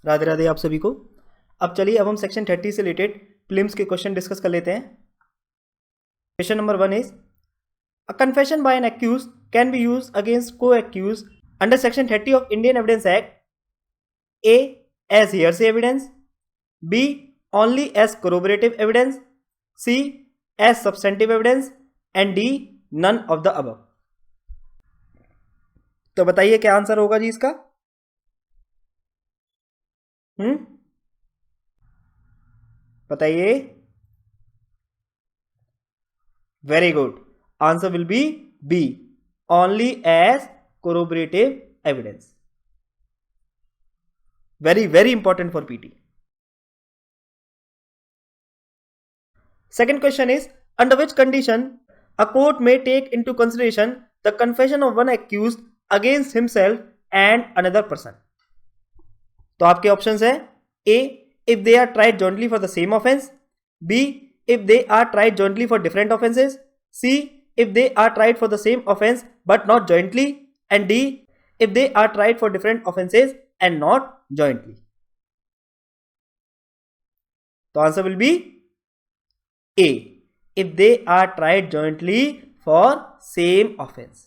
राधे राधे आप सभी को। अब चलिए अब हम सेक्शन 30 से रिलेटेड प्रीलिम्स के क्वेश्चन डिस्कस कर लेते हैं। Question number 1 is a confession by an accused can be used against co-accused under section 30 of Indian evidence act. A as hearsay evidence, B only as corroborative evidence, C as substantive evidence and D none of the above. तो बताइए क्या answer होगा जी इसका। बताइए। Very good, answer will be B, only as corroborative evidence. Very very important for PT. Second question is, under which condition a court may take into consideration the confession of one accused against himself and another person? तो आपके options है A, if they are tried jointly for the same offense, B, if they are tried jointly for different offenses, C, if they are tried for the same offense but not jointly, and D, if they are tried for different offenses and not jointly. तो answer will B A, if they are tried jointly for same offense.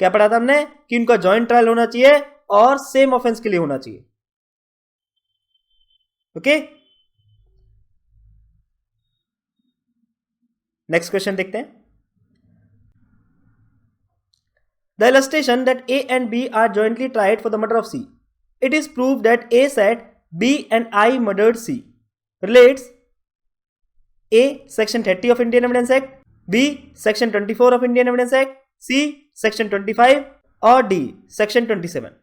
क्या पढ़ा था हमने कि उनका joint trial होना चाहिए और सेम ऑफेंस के लिए होना चाहिए। ओके, नेक्स्ट क्वेश्चन देखते हैं। The illustration that A and B are jointly tried for the murder of C. It is proved that A said B and I murdered C. Relates A, Section 30 of Indian Evidence Act, B, Section 24 of Indian Evidence Act, C, Section 25 or D, Section 27.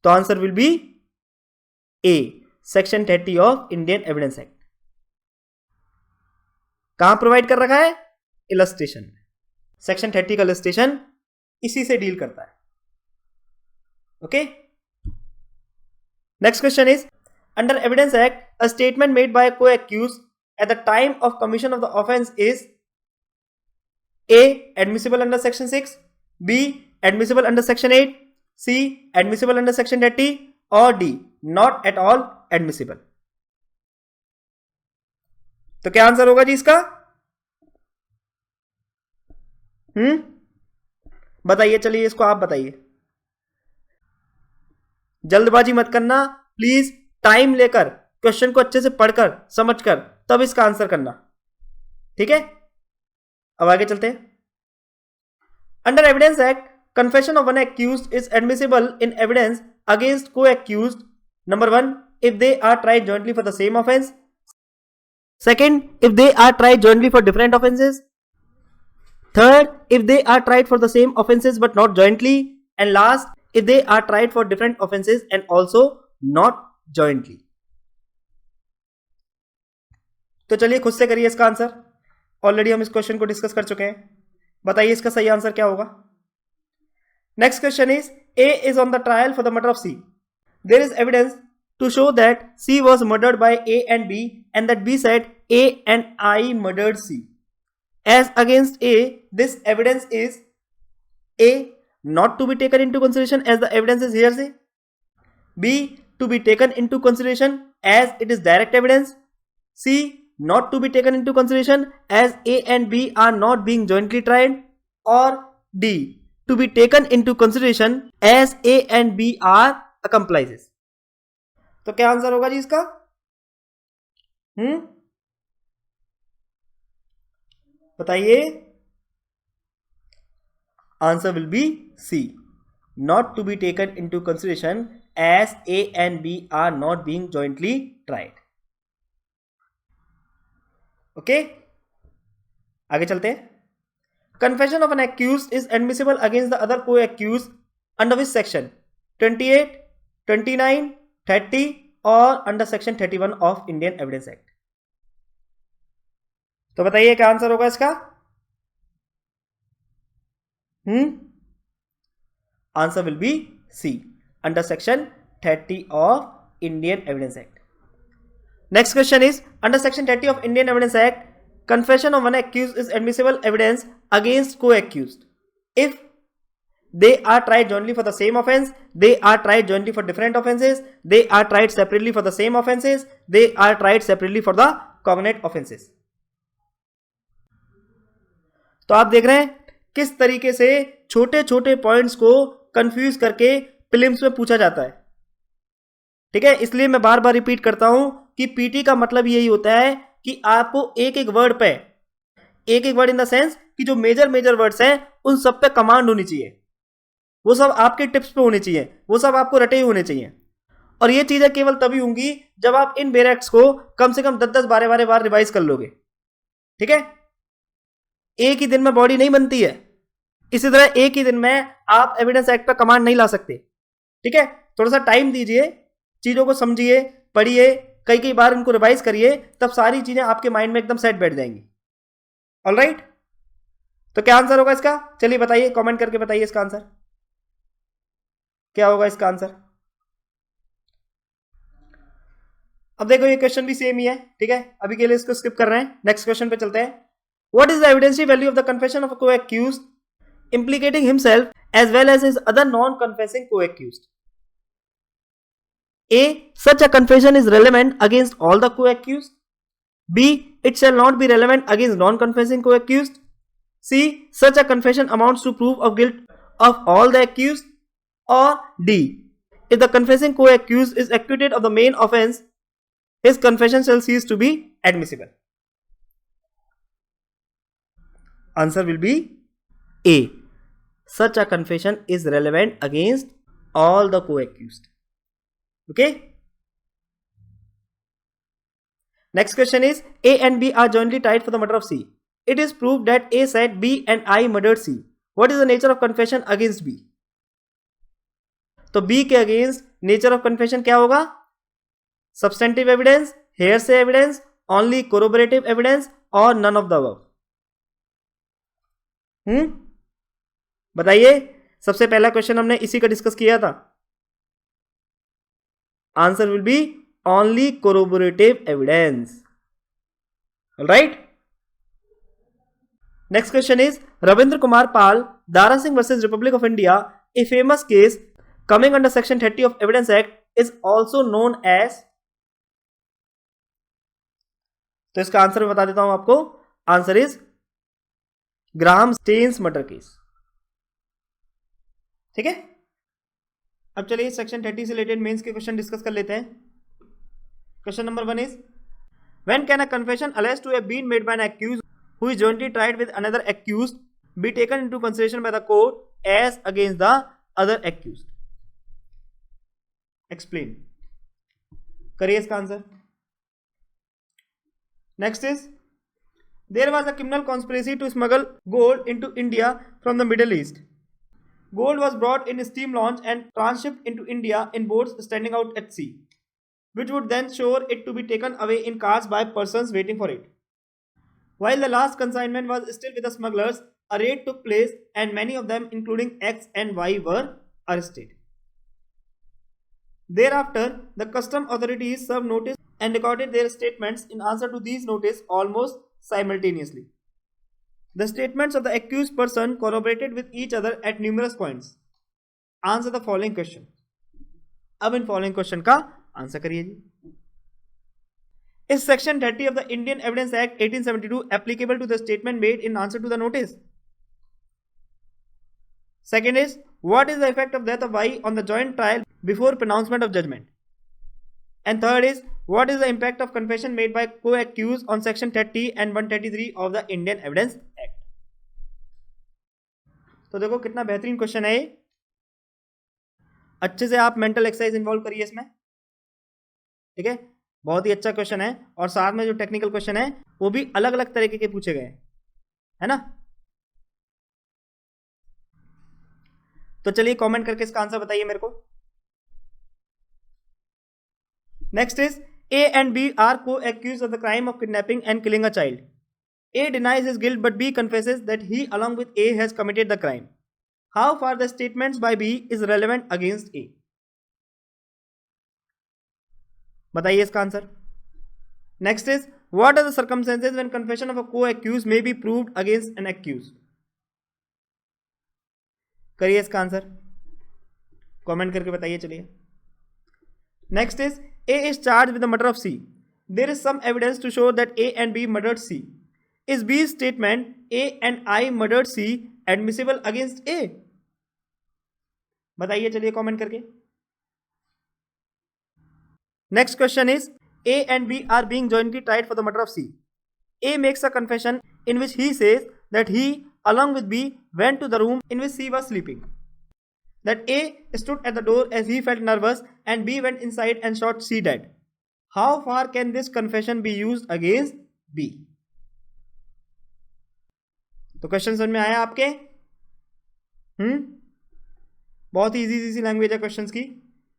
तो answer will B A, Section 30 of Indian Evidence Act. कहां provide कर रखा है? Illustration. Section 30 का illustration इसी से deal करता है। Okay, next question is, under Evidence Act, a statement made by a co-accused at the time of commission of the offence is A, admissible under section 6, B, admissible under section 8, C, admissible under section 30 or D, not at all admissible. तो क्या answer होगा जी इसका? बताइए, चलिए इसको आप बताइए। जल्दबाजी मत करना प्लीज, टाइम लेकर क्वेश्चन को अच्छे से पढ़कर समझकर तब इसका आंसर करना, ठीक है। अब आगे चलते हैं। Under evidence act, confession of one accused is admissible in evidence against co-accused. Number 1, if they are tried jointly for the same offence. Second, if they are tried jointly for different offences. Third, if they are tried for the same offences but not jointly. And last, if they are tried for different offences and also not jointly. तो चलिए खुद से करिए इसका answer. Already हम इस question को discuss कर चुके हैं। बताइए इसका सही आंसर क्या होगा। Next question is, A is on the trial for the murder of C. There is evidence to show that C was murdered by A and B and that B said A and I murdered C. As against A, this evidence is A, not to be taken into consideration as the evidence is hearsay, B, to be taken into consideration as it is direct evidence, C, not to be taken into consideration as A and B are not being jointly tried, or D, to be taken into consideration as A and B are accomplices. तो क्या answer होगा जी इसका? बताइए। Answer will B C, not to be taken into consideration as A and B are not being jointly tried. Okay, आगे चलते हैं। Confession of an accused is admissible against the other co-accused under which section? 28, 29, 30 or under section 31 of Indian Evidence Act. तो बताइए क्या answer होगा इसका? Answer will B C, under section 30 of Indian Evidence Act. Next question is, under section 30 of Indian Evidence Act, confession of one accused is admissible evidence against co-accused if they are tried jointly for the same offense, they are tried jointly for different offenses, they are tried separately for the same offenses, they are tried separately for the cognate offenses. तो आप देख रहे हैं किस तरीके से छोटे छोटे पॉइंट्स को कंफ्यूज करके प्रीलिम्स में पूछा जाता है. ठीक है, इसलिए मैं बार बार रिपीट करता हूं कि पीटी का मतलब यही होता है कि आपको एक एक वर्ड पे, एक एक वर्ड इन द सेंस कि जो मेजर वर्ड्स हैं उन सब पे कमांड होनी चाहिए, वो सब आपके टिप्स पे होने चाहिए, वो सब आपको रटे ही होने चाहिए. और ये चीजें केवल तभी होंगी जब आप इन बेरेक्ट्स को कम से कम 10-10 12 बार रिवाइज कर लोगे. ठीक है, एक ही दिन में बॉडी नहीं बनती है. इसी तरह एक ही दिन में आप एविडेंस एक्ट पर कमांड नहीं ला सकते. ठीक है, थोड़ा सा टाइम दीजिए, चीजों को समझिए, पढ़िए, कई बार इनको रिवाइज करिए, तब सारी चीजें आपके माइंड में एकदम सेट बैठ जाएंगी. ऑलराइट, तो क्या आंसर होगा इसका? चलिए बताइए, कमेंट करके बताइए इसका आंसर क्या होगा. इसका आंसर अब देखो, ये क्वेश्चन भी सेम ही है. ठीक है, अभी के लिए इसको स्किप कर रहे हैं, नेक्स्ट क्वेश्चन पे चलते हैं. What is the evidential value of the confession of a co-accused implicating himself as well as his other non-confessing co-accused? A. Such a confession is relevant against all the co-accused. B. It shall not be relevant against non-confessing co-accused. C. Such a confession amounts to proof of guilt of all the accused. Or D. If the confessing co-accused is acquitted of the main offense, his confession shall cease to be admissible. Answer will be A. Such a confession is relevant against all the co-accused. Okay. Next question is, A and B are jointly tried for the murder of C. It is proved that A said B and I murdered C. What is the nature of confession against B? तो B के against nature of confession क्या होगा? Substantive evidence, hearsay evidence, only corroborative evidence और none of the above. बताइए, सबसे पहला question हमने इसी का डिस्कस किया था. Answer will be only corroborative evidence. Alright. Next question is, Ravindra Kumar Pal, Dara Singh versus republic of India, a famous case coming under section 30 of evidence act is also known as. तो इसका आंसर मैं बता देता हूं आपको. Answer is Graham Staines murder case. ठीक है, अब चलिए सेक्शन 30 से रिलेटेड मेंस के क्वेश्चन डिस्कस कर लेते हैं. Question number 1 is, when can a confession alleged to have been made by an accused who is jointly tried with another accused be taken into consideration by the court as against the other accused? Explain करिए इसका answer. Next is, there was a criminal conspiracy to smuggle gold into India from the Middle East. Gold was brought in steam launch and transhipped into India in boats standing out at sea, which would then shore it to be taken away in cars by persons waiting for it. While the last consignment was still with the smugglers, a raid took place and many of them, including X and Y, were arrested. Thereafter, the custom authorities served notice and recorded their statements in answer to these notices almost simultaneously. The statements of the accused person corroborated with each other at numerous points. Answer the following question. अब in following question का answer करिए जी. Is section 30 of the Indian Evidence Act 1872 applicable to the statement made in answer to the notice? Second is, what is the effect of death of Y on the joint trial before pronouncement of judgment? And third is, what is the impact of confession made by co-accused on section 30 and 133 of the Indian Evidence Act? तो देखो कितना बेहतरीन question है ये. अच्छे से आप mental exercise involve करिए इसमें. ठीक है, बहुत ही अच्छा क्वेश्चन है, और साथ में जो टेक्निकल क्वेश्चन है वो भी अलग अलग तरीके के पूछे गए हैं, है ना. तो चलिए कमेंट करके इसका आंसर बताइए मेरे को. Next is, A and B are co-accused of the crime of kidnapping and killing a child. A denies his guilt but B confesses that he along with A has committed the crime. How far the statements by B is relevant against A? बताइए इसका answer. Next is, what are the circumstances when confession of a co-accused may be proved against an accused? करिए इसका answer, comment करके बताइए। चलिए next is A is charge with the murder of C. There is some evidence to show that A and B murdered C. Is B statement A and I murdered C admissible against A? बताइए चलिए comment करके। Next question is A and B are being jointly tried for the murder of C. A makes a confession in which he says that he along with B went to the room in which C was sleeping, that A stood at the door as he felt nervous and B went inside and shot C dead. How far can this confession be used against B? तो question समझ में आया आपके? बहुत ही easy language है questions की,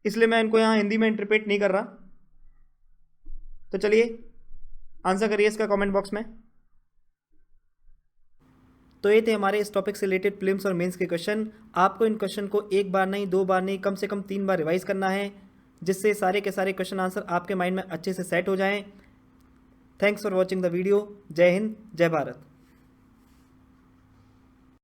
इसलिए मैं इनको यहां हिंदी में इंटरप्रेट नहीं कर रहा। तो चलिए आंसर करिए इसका कमेंट बॉक्स में। तो ये थे हमारे इस टॉपिक से रिलेटेड प्रीलिम्स और मेंस के क्वेश्चन। आपको इन क्वेश्चन को एक बार नहीं, 2 बार नहीं, कम से कम 3 बार रिवाइज करना है, जिससे सारे के सारे क्वेश्चन आंसर आपके माइंड में अच्छे से सेट हो जाएं। Thanks for watching the video. जय हिंद, जय भारत।